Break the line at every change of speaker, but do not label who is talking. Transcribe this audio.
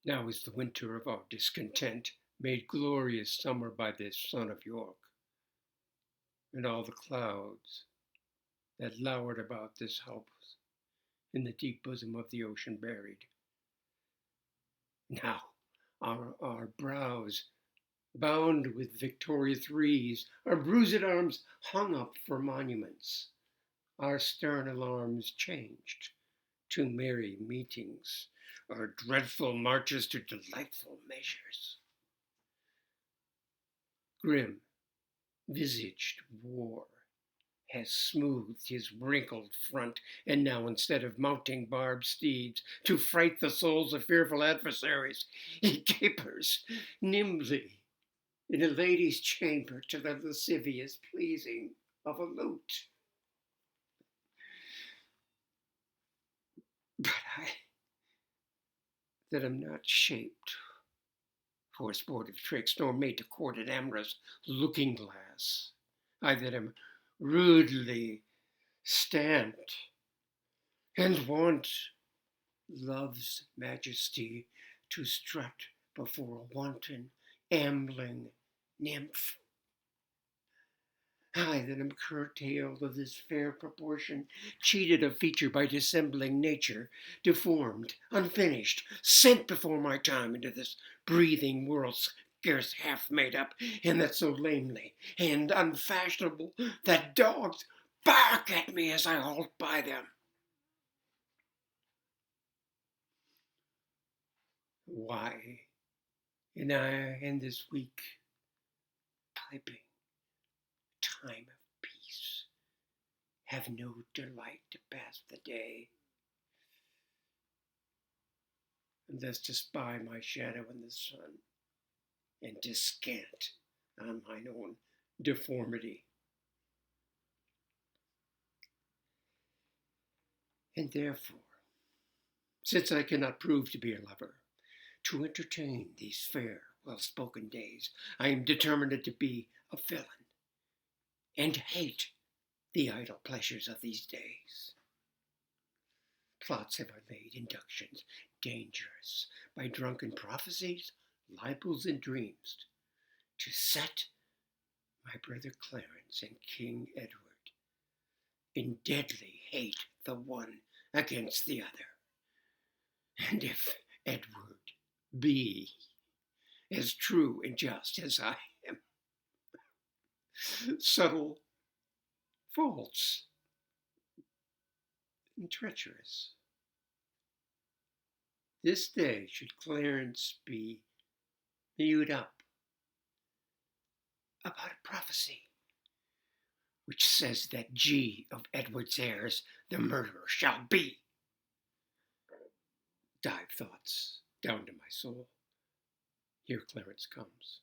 Now is the winter of our discontent made glorious summer by this sun of York, and all the clouds that lowered about this house in the deep bosom of the ocean buried. Now our brows bound with victorious wreaths, our bruised arms hung up for monuments, our stern alarms changed to merry meetings, our dreadful marches to delightful measures. Grim visaged war has smoothed his wrinkled front, and now instead of mounting barbed steeds to fright the souls of fearful adversaries, he capers nimbly in a lady's chamber to the lascivious pleasing of a lute. But I that am not shaped for sportive tricks, nor made to court an amorous looking glass, I that am rudely stamped, and want love's majesty to strut before a wanton, ambling nymph. I that am curtailed of this fair proportion, cheated of feature by dissembling nature, deformed, unfinished, sent before my time into this breathing world scarce half made up, and that so lamely and unfashionable that dogs bark at me as I halt by them. Why am I in this weak, piping time of peace have no delight to pass the day, and thus to spy my shadow in the sun, and descant on mine own deformity? And therefore, since I cannot prove to be a lover, to entertain these fair, well-spoken days, I am determined to be a villain, and hate the idle pleasures of these days. Plots have I made, inductions dangerous, by drunken prophecies, libels, and dreams, to set my brother Clarence and King Edward in deadly hate the one against the other. And if Edward be as true and just as I am subtle, false, and treacherous, this day should Clarence be mewed up about a prophecy which says that G of Edward's heirs the murderer shall be. Dive thoughts down to my soul. Here Clarence comes.